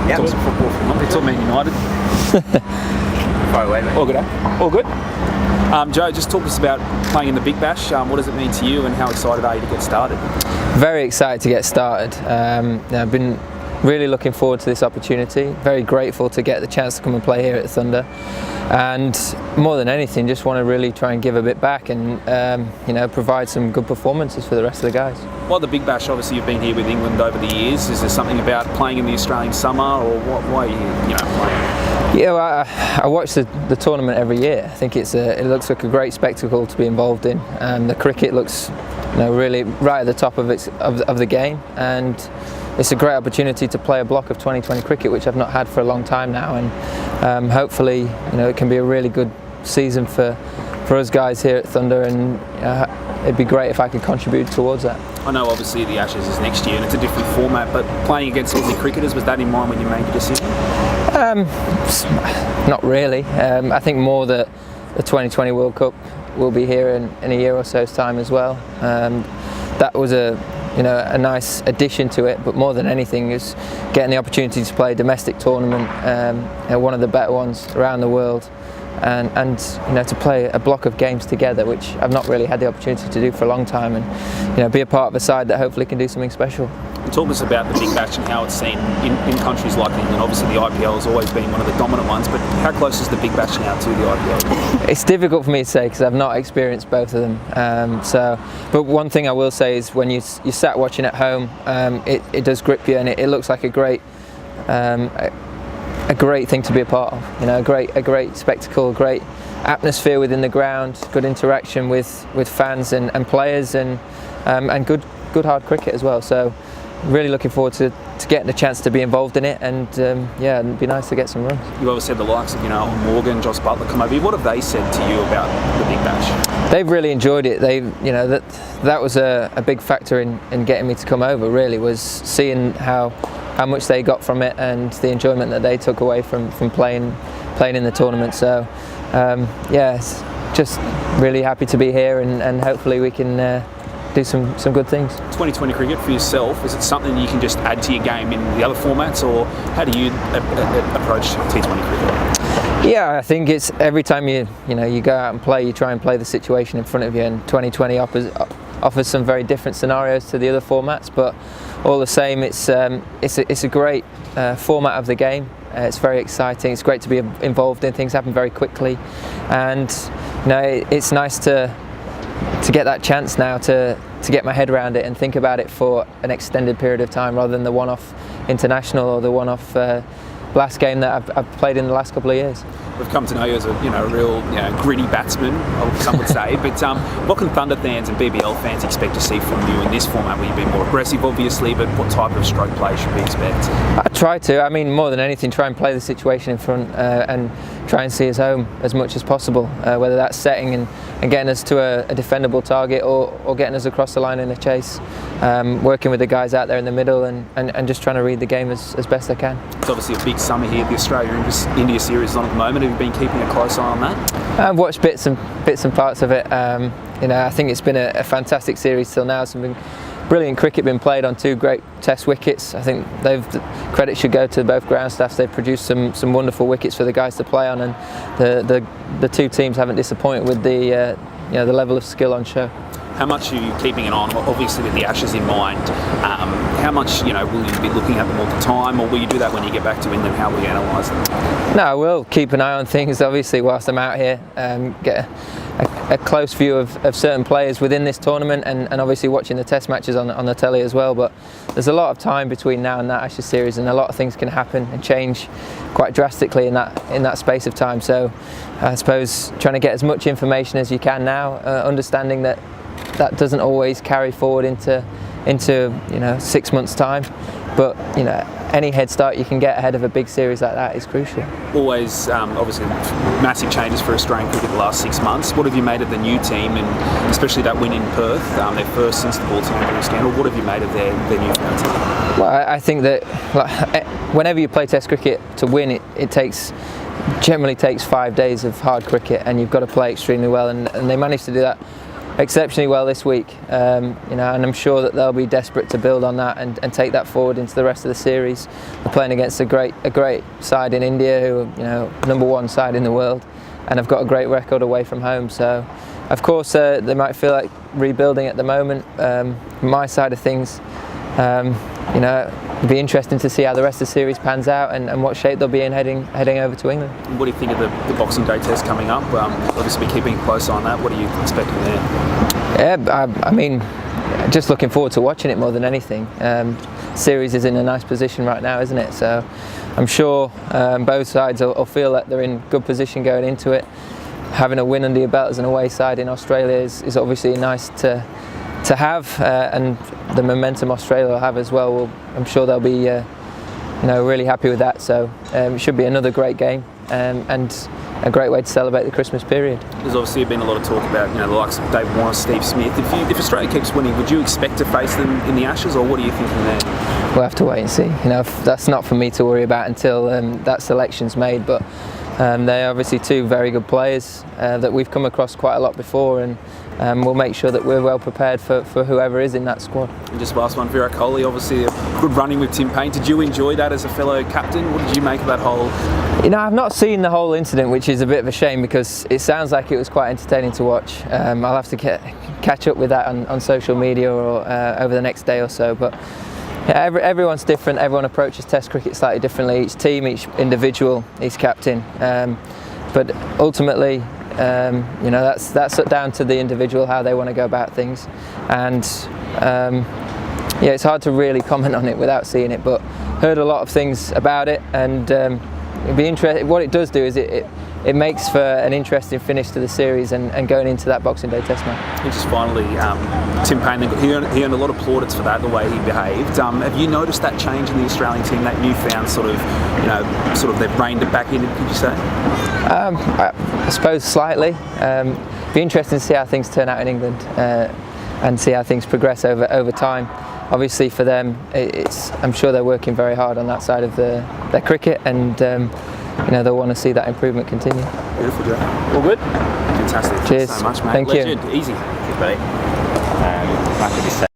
Yeah, it was football for months. It's all Man United. Far away, mate. All good, eh? All good. Joe, just talk to us about playing in the Big Bash. What does it mean to you, and how excited are you to get started? Very excited to get started. I've been really looking forward to this opportunity. Very grateful to get the chance to come and play here at Thunder, and more than anything, just want to really try and give a bit back and provide some good performances for the rest of the guys. Well, the Big Bash, obviously, you've been here with England over the years. Is there something about playing in the Australian summer, or why are you playing? Yeah, well, I watch the tournament every year. I think it looks like a great spectacle to be involved in. The cricket looks, really right at the top of the game, and it's a great opportunity to play a block of 2020 cricket, which I've not had for a long time now, and hopefully, it can be a really good season for us guys here at Thunder, and it'd be great if I could contribute towards that. I know obviously the Ashes is next year and it's a different format, but playing against Aussie cricketers, was that in mind when you made your decision? Not really. I think more that the 2020 World Cup will be here in a year or so's time as well. That was a nice addition to it, but more than anything is getting the opportunity to play a domestic tournament, one of the better ones around the world, and to play a block of games together, which I've not really had the opportunity to do for a long time, and be a part of a side that hopefully can do something special. Talk to us about the Big Bash and how it's seen in countries like England. Obviously the IPL has always been one of the dominant ones, but how close is the Big Bash now to the IPL? It's difficult for me to say because I've not experienced both of them. But one thing I will say is when you sat watching at home, it does grip you, and it looks like a great thing to be a part of. A great spectacle, a great atmosphere within the ground, good interaction with fans and players, and good hard cricket as well. So really looking forward to getting the chance to be involved in it, and it'd be nice to get some runs. You obviously had the likes of Morgan, Josh Buttler come over here. What have they said to you about the Big Bash? They've really enjoyed it. That was a big factor in getting me to come over. Really was seeing how much they got from it and the enjoyment that they took away from playing in the tournament. So it's just really happy to be here, and hopefully we can do some good things. 2020 cricket for yourself, is it something you can just add to your game in the other formats, or how do you approach T20 cricket? Yeah, I think it's every time you go out and play, you try and play the situation in front of you, and 2020 offers some very different scenarios to the other formats, but all the same, it's a great format of the game. It's very exciting. It's great to be involved in. Things happen very quickly, and it's nice to get that chance now to get my head around it and think about it for an extended period of time, rather than the one-off international or the one-off blast game that I've played in the last couple of years. We've come to know you as a real gritty batsman, some would say, but what can Thunder fans and BBL fans expect to see from you in this format? Will you be more aggressive, obviously, but what type of stroke play should we expect? I try to. More than anything, try and play the situation in front and try and see us home as much as possible, whether that's setting and getting us to a defendable target, or getting us across the line in a chase, working with the guys out there in the middle, and just trying to read the game as best I can. It's obviously a big summer here. The Australia-India series is on at the moment. Have you been keeping a close eye on that? I've watched bits and parts of it. I think it's been a fantastic series till now. Some brilliant cricket been played on two great Test wickets. I think credit should go to both ground staffs. They've produced some wonderful wickets for the guys to play on, and the two teams haven't disappointed with the level of skill on show. How much are you keeping it on, obviously with the Ashes in mind? How much will you be looking at them all the time, or will you do that when you get back to England? How will you analyse them? No, I will keep an eye on things, obviously, whilst I'm out here. Get a close view of certain players within this tournament, and obviously watching the Test matches on the telly as well. But there's a lot of time between now and that Ashes series, and a lot of things can happen and change quite drastically in that space of time. So I suppose trying to get as much information as you can now, understanding that doesn't always carry forward into 6 months' time, but any head start you can get ahead of a big series like that is crucial. Always, obviously, massive changes for Australian cricket the last 6 months. What have you made of the new team, and especially that win in Perth, their first since the ball tampering scandal? What have you made of their new team? Well, I think that whenever you play Test cricket, to win it generally takes 5 days of hard cricket, and you've got to play extremely well, and they managed to do that exceptionally well this week, and I'm sure that they'll be desperate to build on that and take that forward into the rest of the series. They're playing against a great side in India, who are #1 side in the world, and have got a great record away from home. So, of course, they might feel like rebuilding at the moment. From my side of things, it'd be interesting to see how the rest of the series pans out and what shape they'll be in heading over to England. What do you think of the Boxing Day test coming up? Obviously, be keeping a close eye on that. What are you expecting there? Yeah, I mean, just looking forward to watching it more than anything. Series is in a nice position right now, isn't it? So I'm sure both sides will feel that they're in good position going into it. Having a win under your belt as an away side in Australia is obviously nice to have, and the momentum Australia will have as well. I'm sure they'll be really happy with that. So it should be another great game and a great way to celebrate the Christmas period. There's obviously been a lot of talk about the likes of David Warner, Steve Smith. If Australia keeps winning, would you expect to face them in the Ashes, or what are you thinking there? We'll have to wait and see. That's not for me to worry about until that selection's made. But they're obviously two very good players that we've come across quite a lot before, and we'll make sure that we're well prepared for whoever is in that squad. And just last one, Virat Kohli, obviously a good running with Tim Paine. Did you enjoy that as a fellow captain? What did you make of that whole? I've not seen the whole incident, which is a bit of a shame because it sounds like it was quite entertaining to watch. I'll have to catch up with that on social media or over the next day or so. But yeah, everyone's different. Everyone approaches Test cricket slightly differently. Each team, each individual, each captain. But ultimately, that's down to the individual how they want to go about things. And it's hard to really comment on it without seeing it. But heard a lot of things about it, and it'd be interesting. What it does do is it makes for an interesting finish to the series and going into that Boxing Day Test match. And just finally, Tim Paine, he earned a lot of plaudits for that, the way he behaved. Have you noticed that change in the Australian team, that newfound sort of they've reined it back in, could you say? I suppose slightly. Be interesting to see how things turn out in England and see how things progress over time. Obviously for them, I'm sure they're working very hard on that side of their cricket, and they'll want to see that improvement continue. Beautiful, Joe. All good? Fantastic. Cheers. Thanks so much, mate. Thank Legend. you. Easy. Good, buddy.